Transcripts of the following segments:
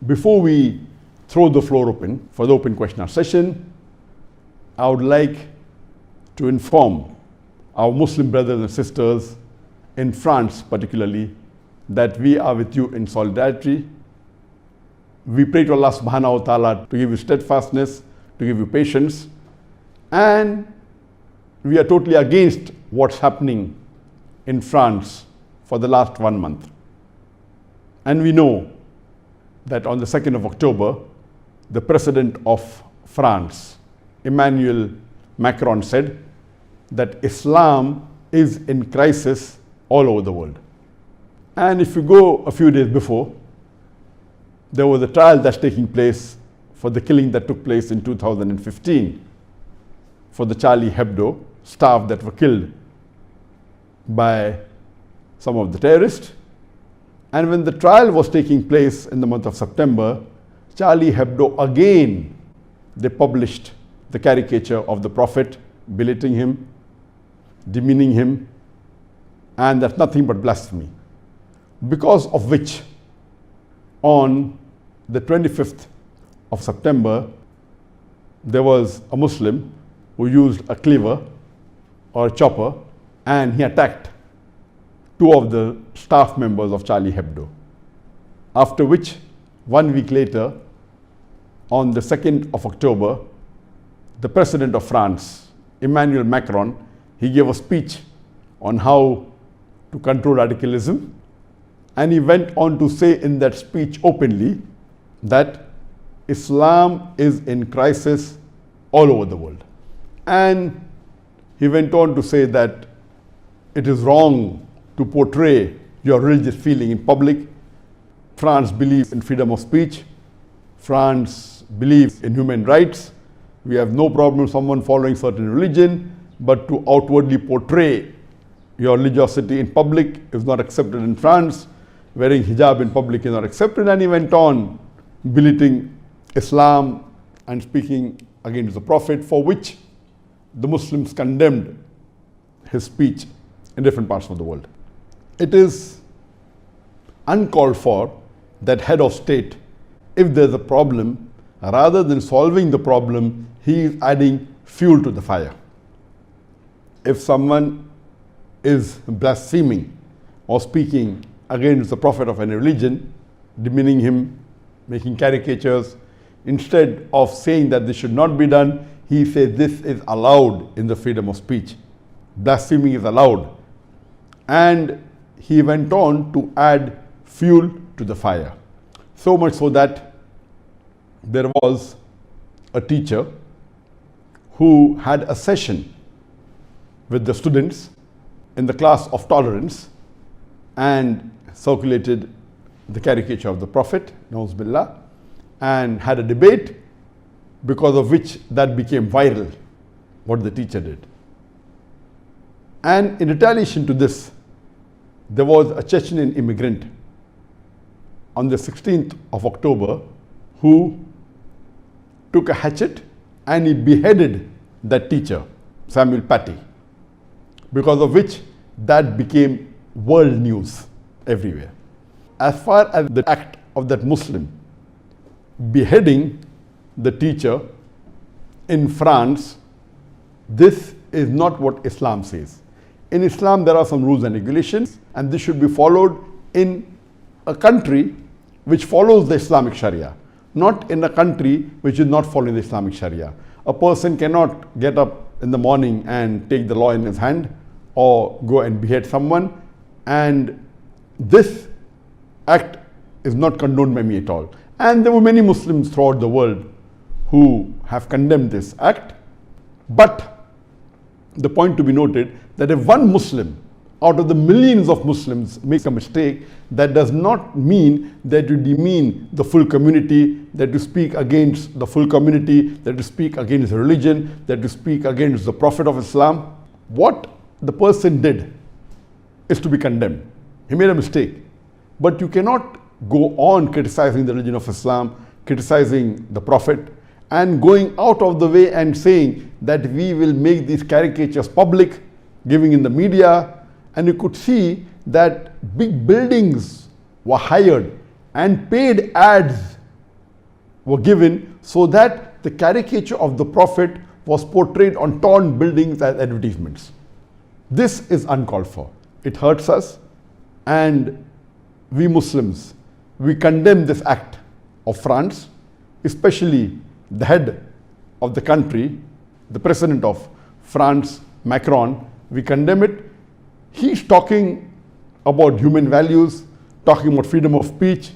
Before we throw the floor open for the open question hour session, I would like to inform our Muslim brothers and sisters in France particularly that we are with you in solidarity. We pray to Allah subhanahu wa ta'ala to give you steadfastness, to give you patience, and we are totally against what's happening in France for the last 1 month. And we know that on the 2nd of October, the President of France, Emmanuel Macron, said that Islam is in crisis all over the world. And if you go a few days before, there was a trial that's taking place for the killing that took place in 2015 for the Charlie Hebdo staff that were killed by some of the terrorists. And when the trial was taking place in the month of September, Charlie Hebdo again, they published the caricature of the Prophet, belittling him, demeaning him, and that's nothing but blasphemy. Because of which, on the 25th of September, there was a Muslim who used a cleaver or a chopper, and he attacked 2 of the staff members of Charlie Hebdo. After which, 1 week later, on the 2nd of October, the President of France, Emmanuel Macron, he gave a speech on how to control radicalism, and he went on to say in that speech openly that Islam is in crisis all over the world. And he went on to say that it is wrong to portray your religious feeling in public. France believes in freedom of speech. France believes in human rights. We have no problem with someone following certain religion, but to outwardly portray your religiosity in public is not accepted in France. Wearing hijab in public is not accepted. And he went on belittling Islam and speaking against the Prophet, for which the Muslims condemned his speech in different parts of the world. It is uncalled for that head of state, if there's a problem, rather than solving the problem, he is adding fuel to the fire. If someone is blaspheming or speaking against the Prophet of any religion, demeaning him, making caricatures, instead of saying that this should not be done, he says this is allowed in the freedom of speech. Blasphemy is allowed. And he went on to add fuel to the fire. So much so that there was a teacher who had a session with the students in the class of tolerance and circulated the caricature of the Prophet, Na'uz Billah, and had a debate, because of which that became viral, what the teacher did. And in retaliation to this, there was a Chechen immigrant on the 16th of October who took a hatchet and he beheaded that teacher, Samuel Paty, because of which that became world news everywhere. As far as the act of that Muslim beheading the teacher in France, this is not what Islam says. In Islam, there are some rules and regulations, and this should be followed in a country which follows the Islamic Sharia, not in a country which is not following the Islamic Sharia. A person cannot get up in the morning and take the law in his hand or go and behead someone, and this act is not condoned by me at all. And there were many Muslims throughout the world who have condemned this act. But the point to be noted that if one Muslim out of the millions of Muslims makes a mistake, that does not mean that you demean the full community, that you speak against the full community, that you speak against religion, that you speak against the Prophet of Islam. What the person did is to be condemned. He made a mistake. But you cannot go on criticizing the religion of Islam, criticizing the Prophet, and going out of the way and saying that we will make these caricatures public, giving in the media. And you could see that big buildings were hired and paid ads were given so that the caricature of the Prophet was portrayed on torn buildings as advertisements. This is uncalled for. It hurts us, and we Muslims, we condemn this act of France, especially the head of the country, the president of France, Macron. We condemn it. He's talking about human values, talking about freedom of speech.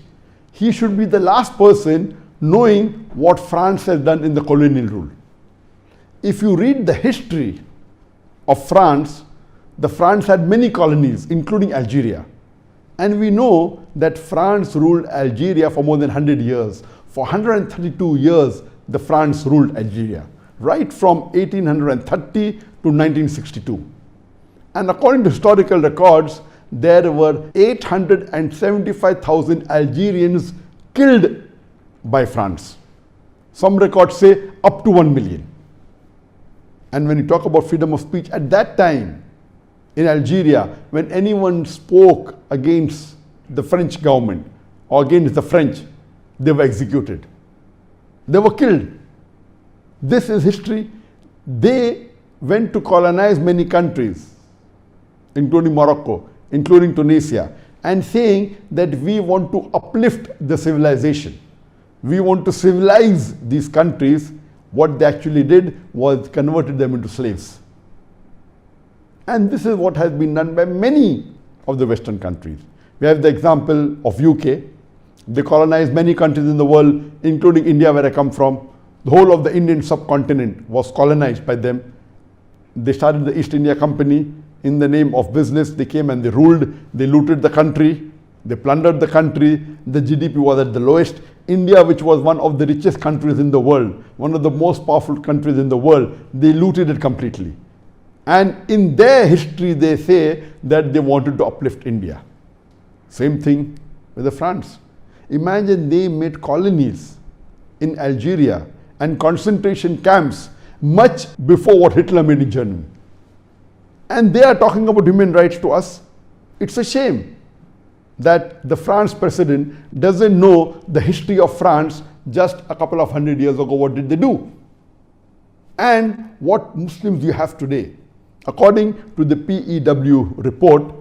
He should be the last person knowing what France has done in the colonial rule. If you read the history of France, France had many colonies, including Algeria. And we know that France ruled Algeria for more than 100 years. For 132 years, the France ruled Algeria, right from 1830 to 1962. And according to historical records, there were 875,000 Algerians killed by France. Some records say up to 1 million. And when you talk about freedom of speech, at that time in Algeria, when anyone spoke against the French government or against the French, they were executed. They were killed. This is history. They went to colonize many countries, including Morocco, including Tunisia, and saying that we want to uplift the civilization. We want to civilize these countries. What they actually did was converted them into slaves. And this is what has been done by many of the Western countries. We have the example of UK. They colonized many countries in the world, including India, where I come from. The whole of the Indian subcontinent was colonized by them. They started the East India Company. In the name of business, they came and they ruled. They looted the country. They plundered the country. The GDP was at the lowest. India, which was one of the richest countries in the world, one of the most powerful countries in the world, they looted it completely. And in their history, they say that they wanted to uplift India. Same thing with the France. Imagine they made colonies in Algeria and concentration camps much before what Hitler made in Germany. And they are talking about human rights to us. It's a shame that the France president doesn't know the history of France just a couple of 100 years ago. What did they do? And what Muslims you have today? According to the PEW report,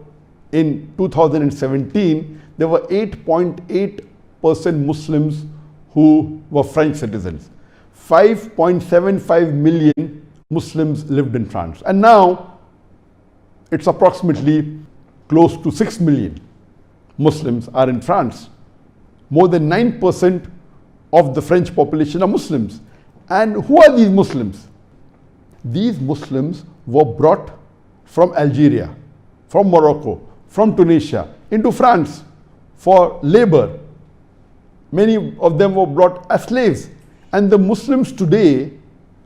in 2017, there were 8.8% Muslims who were French citizens. 5.75 million Muslims lived in France. And now, it's approximately close to 6 million Muslims are in France. More than 9% of the French population are Muslims. And who are these Muslims? These Muslims were brought from Algeria, from Morocco, from Tunisia into France for labor. Many of them were brought as slaves. And the Muslims today,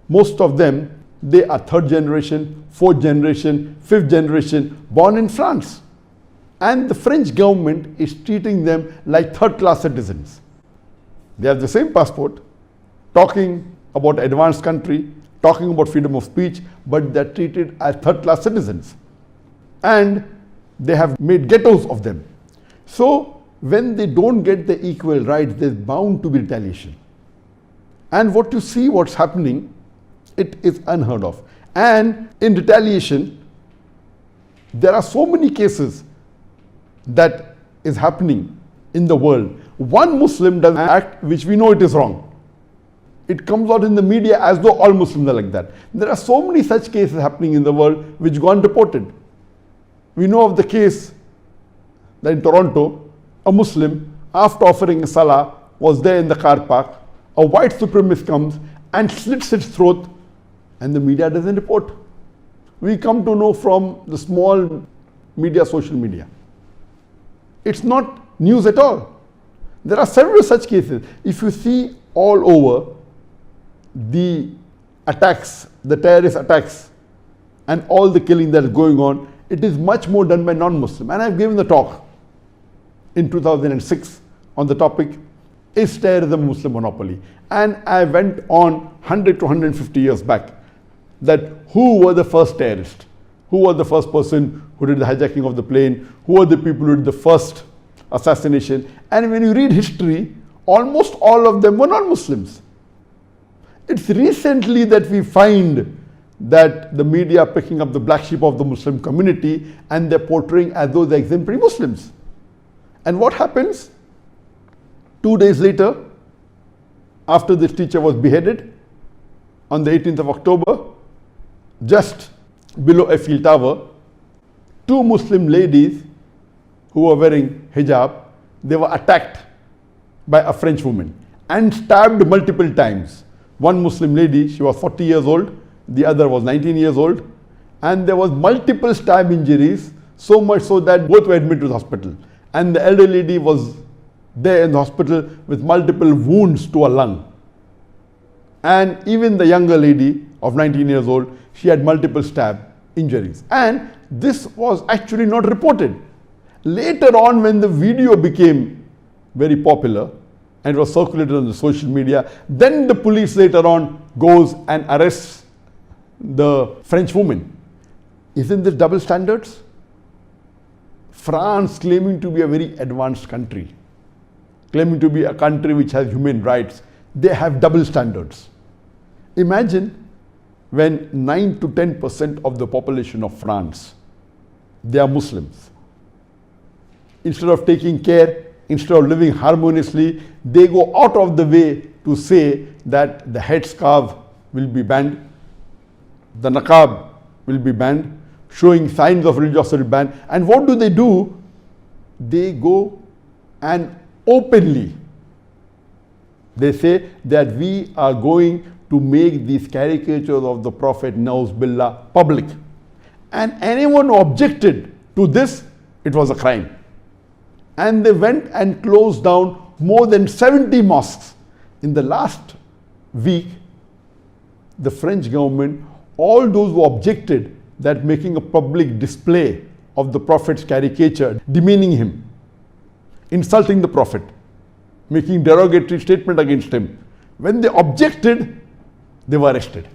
most of them, they are third generation, fourth generation, fifth generation, born in France. And the French government is treating them like third-class citizens. They have the same passport, talking about advanced country, talking about freedom of speech, but they're treated as third-class citizens. And they have made ghettos of them. So when they don't get the equal rights, there's bound to be retaliation. And what you see, what's happening, it is unheard of. And in retaliation, there are so many cases that is happening in the world. One Muslim does an act which we know it is wrong. It comes out in the media as though all Muslims are like that. There are so many such cases happening in the world which go unreported. We know of the case that in Toronto, a Muslim, after offering a salah, was there in the car park. A white supremacist comes and slits his throat, and the media doesn't report. We come to know from the small media, social media. It's not news at all. There are several such cases. If you see all over the attacks, the terrorist attacks, and all the killing that is going on, it is much more done by non-Muslims. And I've given the talk in 2006 on the topic, is terrorism a Muslim monopoly? And I went on 100 to 150 years back that who were the first terrorists? Who was the first person who did the hijacking of the plane? Who were the people who did the first assassination? And when you read history, almost all of them were non-Muslims. It's recently that we find that the media are picking up the black sheep of the Muslim community and they're portraying as though they're exemplary Muslims. And what happens? 2 days later, after this teacher was beheaded, on the 18th of October, just below Eiffel Tower, 2 Muslim ladies who were wearing hijab, they were attacked by a French woman and stabbed multiple times. One Muslim lady, she was 40 years old, the other was 19 years old, and there was multiple stab injuries, so much so that both were admitted to the hospital. And the elder lady was there in the hospital with multiple wounds to her lung. And even the younger lady of 19 years old, she had multiple stab injuries. And this was actually not reported. Later on, when the video became very popular and was circulated on the social media, then the police later on goes and arrests the French woman. Isn't this double standards? France, claiming to be a very advanced country, claiming to be a country which has human rights, they have double standards. Imagine when 9 to 10% of the population of France, they are Muslims. Instead of taking care, instead of living harmoniously, they go out of the way to say that the headscarf will be banned, the niqab will be banned, showing signs of religiosity banned. And what do? They go and openly, they say that we are going to make these caricatures of the Prophet Nauz Billah public. And anyone who objected to this, it was a crime. And they went and closed down more than 70 mosques. In the last week, the French government, all those who objected that making a public display of the Prophet's caricature, demeaning him, insulting the Prophet, making derogatory statement against him, when they objected, they were arrested.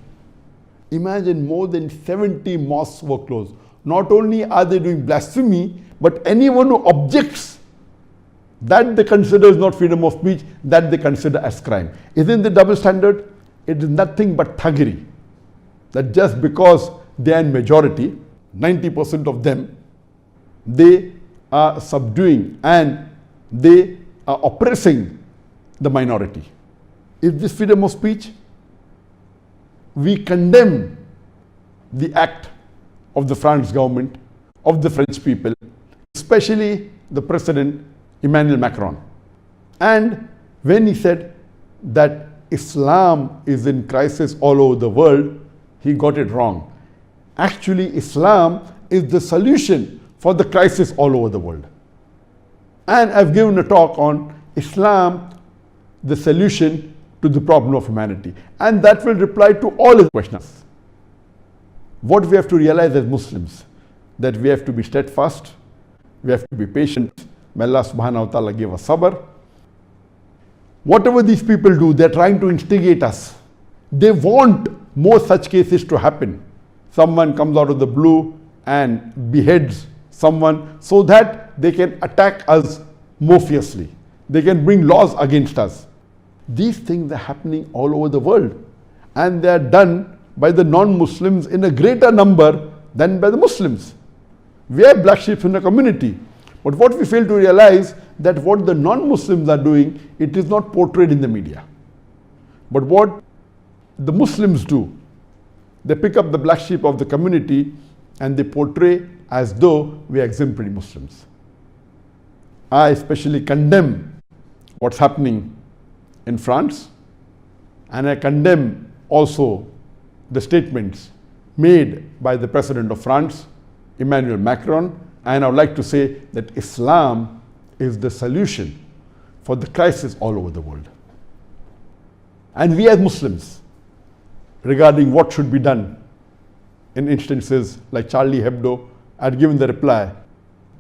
Imagine, more than 70 mosques were closed. Not only are they doing blasphemy, but anyone who objects, that they consider is not freedom of speech, that they consider as crime. Isn't the double standard? It is nothing but thuggery. That just because they are in majority, 90% of them, they are subduing and they are oppressing the minority. Is this freedom of speech? We condemn the act of the French government, of the French people, especially the President Emmanuel Macron. And when he said that Islam is in crisis all over the world, he got it wrong. Actually, Islam is the solution for the crisis all over the world. And I've given a talk on Islam, the solution to the problem of humanity. And that will reply to all his questions. What we have to realize as Muslims, that we have to be steadfast, we have to be patient. May Allah subhanahu wa ta'ala give us sabr. Whatever these people do, they're trying to instigate us. They want more such cases to happen. Someone comes out of the blue and beheads someone so that they can attack us more fiercely. They can bring laws against us. These things are happening all over the world, and they are done by the non-Muslims in a greater number than by the Muslims. We are black sheep in the community, but what we fail to realize, that what the non-Muslims are doing, it is not portrayed in the media. But what the Muslims do, they pick up the black sheep of the community and they portray as though we are exemplary Muslims. I especially condemn what's happening in France, and I condemn also the statements made by the President of France, Emmanuel Macron, and I would like to say that Islam is the solution for the crisis all over the world. And we as Muslims, regarding what should be done in instances like Charlie Hebdo, I had given the reply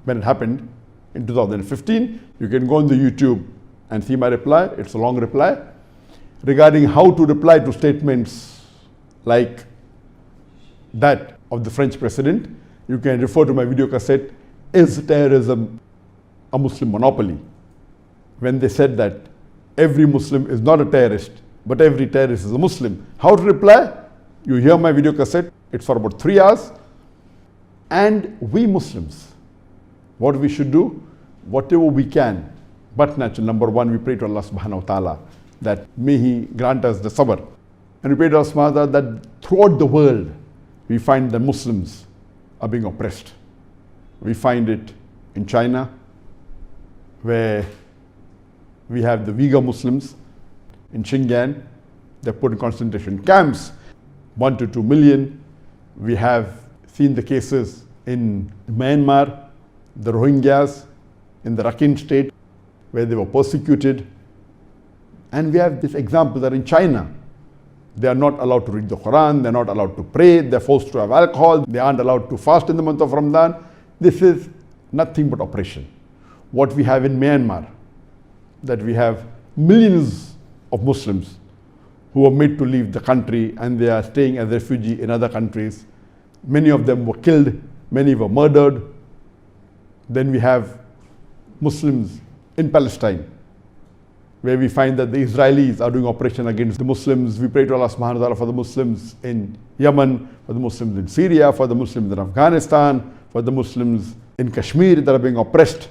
when it happened in 2015. You can go on the YouTube and see my reply. It's a long reply regarding how to reply to statements like that of the French president. You can refer to my video cassette, Is Terrorism a Muslim Monopoly? When they said that every Muslim is not a terrorist, but every terrorist is a Muslim. How to reply? You hear my video cassette, it's for about 3 hours. And we Muslims, what we should do? Whatever we can, but natural. Number one, we pray to Allah subhanahu wa ta'ala that may He grant us the sabr. And we pray to Allah subhanahu wa ta'ala that throughout the world, we find that Muslims are being oppressed. We find it in China, where we have the Uyghur Muslims in Xinjiang. They're put in concentration camps, 1 to 2 million. We have seen the cases in Myanmar, the Rohingyas in the Rakhine state, where they were persecuted. And we have this example that in China, they are not allowed to read the Quran, they're not allowed to pray, they're forced to have alcohol, they aren't allowed to fast in the month of Ramadan. This is nothing but oppression. What we have in Myanmar, that we have millions of Muslims who were made to leave the country and they are staying as refugees in other countries. Many of them were killed, many were murdered. Then we have Muslims in Palestine, where we find that the Israelis are doing operation against the Muslims. We pray to Allah subhanahu wa ta'ala for the Muslims in Yemen, for the Muslims in Syria, for the Muslims in Afghanistan, for the Muslims in Kashmir that are being oppressed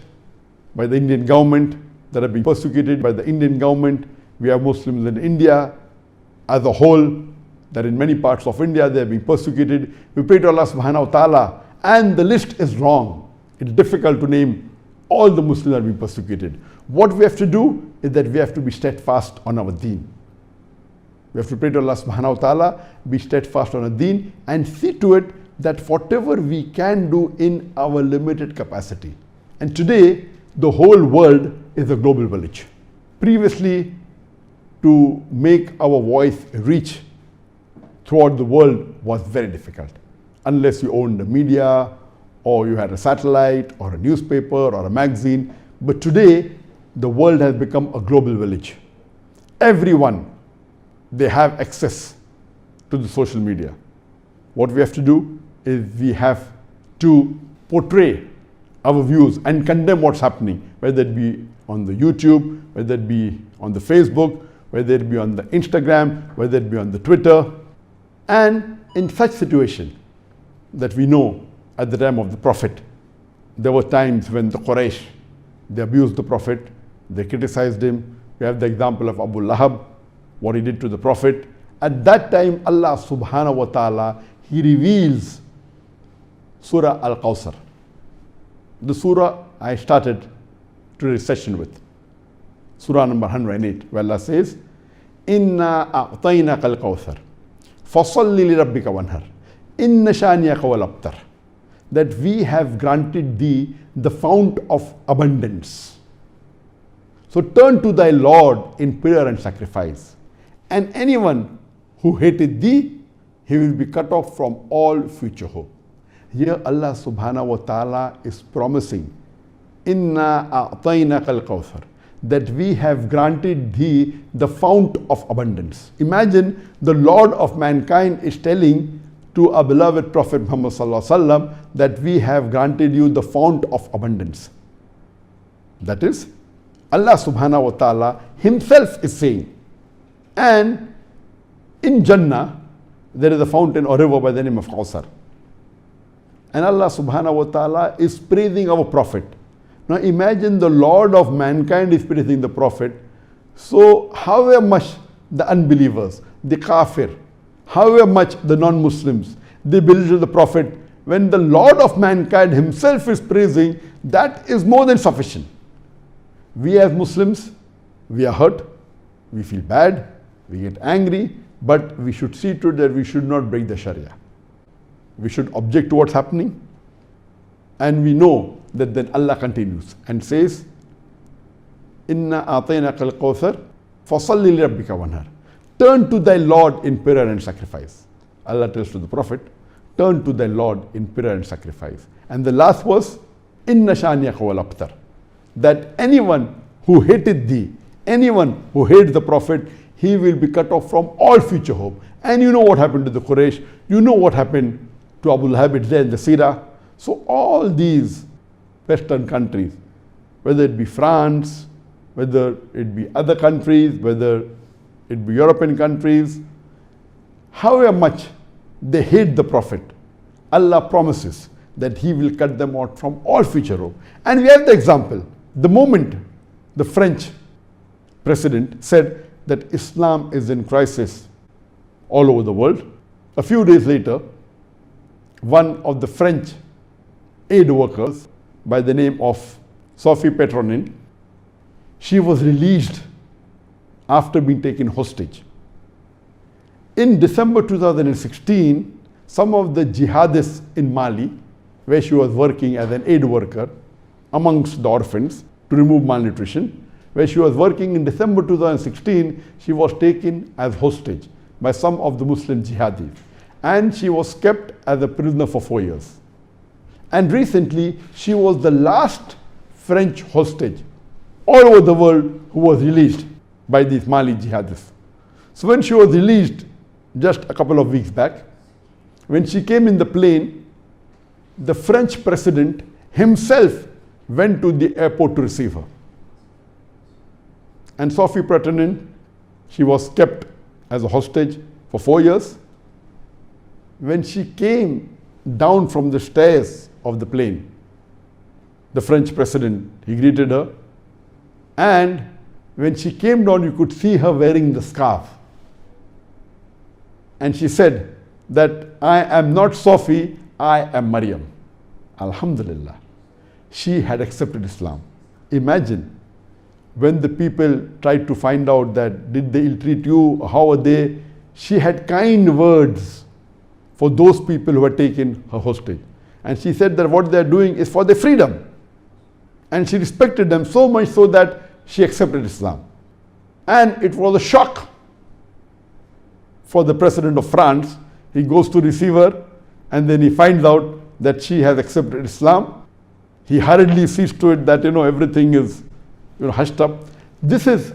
by the Indian government, that are being persecuted by the Indian government. We have Muslims in India as a whole, that in many parts of India they are being persecuted. We pray to Allah subhanahu wa ta'ala, and the list is long. It's difficult to name all the Muslims that are being persecuted. What we have to do is that we have to be steadfast on our deen. We have to pray to Allah subhanahu wa ta'ala, be steadfast on our deen, and see to it that whatever we can do in our limited capacity. And today, the whole world is a global village. Previously, to make our voice reach throughout the world was very difficult, unless you owned a media, or you had a satellite, or a newspaper, or a magazine. But today, the world has become a global village. Everyone, they have access to the social media. What we have to do is we have to portray our views and condemn what's happening, whether it be on the YouTube, whether it be on the Facebook, whether it be on the Instagram, whether it be on the Twitter. And in such situation that we know at the time of the Prophet, there were times when the Quraysh, they abused the Prophet, they criticized him. We have the example of Abu Lahab, what he did to the Prophet. At that time, Allah subhanahu wa ta'ala, He reveals Surah Al-Kawthar. The surah I started today's session with, Surah number 108, where Allah says, Inna a'tainaka al-Kawthar, fasalli li rabbika wanhar, inna shaniyaka wal abtar. That we have granted thee the fount of abundance. So turn to thy Lord in prayer and sacrifice. And anyone who hated thee, he will be cut off from all future hope. Here Allah subhanahu wa ta'ala is promising, Inna a'tainaka al-Kawthar, that we have granted thee the fount of abundance. Imagine the Lord of mankind is telling to our beloved Prophet Muhammad sallallahu alaihi wasallam that we have granted you the fount of abundance. That is, Allah subhanahu wa ta'ala Himself is saying. And in Jannah, there is a fountain or river by the name of Kawthar. And Allah subhanahu wa ta'ala is praising our Prophet. Now imagine the Lord of mankind is praising the Prophet. So however much the unbelievers, the kafir, however much the non-Muslims, they belittle the Prophet, when the Lord of mankind Himself is praising, that is more than sufficient. We as Muslims, we are hurt, we feel bad, we get angry, but we should see to it that we should not break the Sharia. We should object to what's happening. And we know that then Allah continues and says, Inna a'tainaka al-Kawthar, fasalli li rabbika wanhar. Turn to thy Lord in prayer and sacrifice. Allah tells to the Prophet, turn to thy Lord in prayer and sacrifice. And the last verse, Inna shaniyaka wal abtar. That anyone who hated thee, anyone who hates the Prophet, he will be cut off from all future hope. And you know what happened to the Quraysh, you know what happened to Abu Lahab, it's there in the Sirah. So all these Western countries, whether it be France, whether it be other countries, whether it be European countries, however much they hate the Prophet, Allah promises that He will cut them out from all future hope. And we have the example. The moment the French president said that Islam is in crisis all over the world, a few days later, one of the French aid workers by the name of Sophie Petronin, she was released after being taken hostage. In December 2016, some of the jihadists in Mali, where she was working as an aid worker amongst the orphans to remove malnutrition, where she was working in December 2016, she was taken as hostage by some of the Muslim jihadis. And she was kept as a prisoner for 4 years. And recently, she was the last French hostage all over the world who was released by these Mali jihadists. So when she was released just a couple of weeks back, when she came in the plane, the French president himself went to the airport to receive her. And Sophie Petronin, she was kept as a hostage for 4 years. When she came down from the stairs of the plane, the French president, he greeted her. And when she came down, you could see her wearing the scarf. And she said that I am not Sophie, I am Maryam. Alhamdulillah. She had accepted Islam. Imagine when the people tried to find out that did they ill-treat you, how are they, she had kind words for those people who had taken her hostage. And she said that what they are doing is for their freedom. And she respected them so much so that she accepted Islam. And it was a shock for the president of France. He goes to receive her and then he finds out that she has accepted Islam. He hurriedly sees to it that everything is hushed up. This is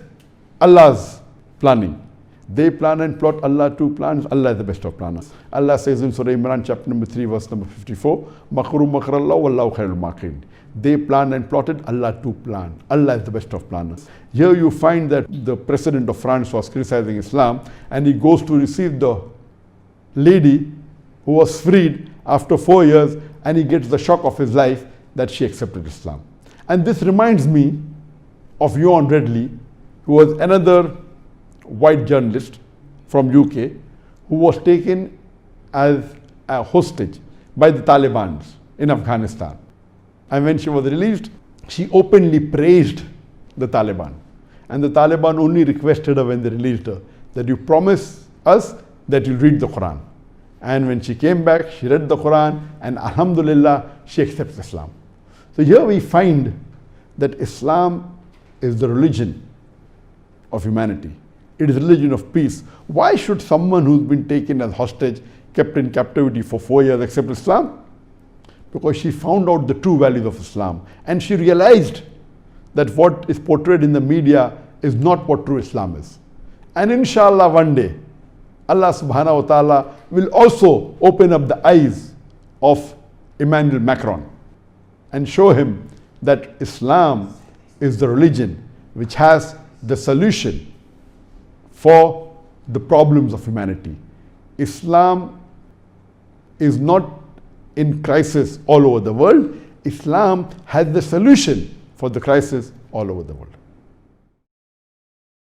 Allah's planning. They plan and plot, Allah too plans. Allah is the best of planners. Allah says in Surah Imran chapter number 3 verse number 54, Makru makrallah wallahu khairul makirin. They planned and plotted, Allah too planned. Allah is the best of planners. Here you find that the president of France was criticizing Islam and he goes to receive the lady who was freed after 4 years and he gets the shock of his life that she accepted Islam. And this reminds me of Ewan Redley, who was another white journalist from UK who was taken as a hostage by the Taliban in Afghanistan. And when she was released, she openly praised the Taliban. And the Taliban only requested her when they released her that you promise us that you'll read the Quran. And when she came back, she read the Quran and Alhamdulillah, she accepts Islam. So here we find that Islam is the religion of humanity. It is a religion of peace. Why should someone who's been taken as hostage, kept in captivity for 4 years accept Islam? Because she found out the true values of Islam. And she realized that what is portrayed in the media is not what true Islam is. And inshallah one day, Allah subhanahu wa ta'ala will also open up the eyes of Emmanuel Macron and show him that Islam is the religion which has the solution for the problems of humanity. Islam is not in crisis all over the world. Islam has the solution for the crisis all over the world.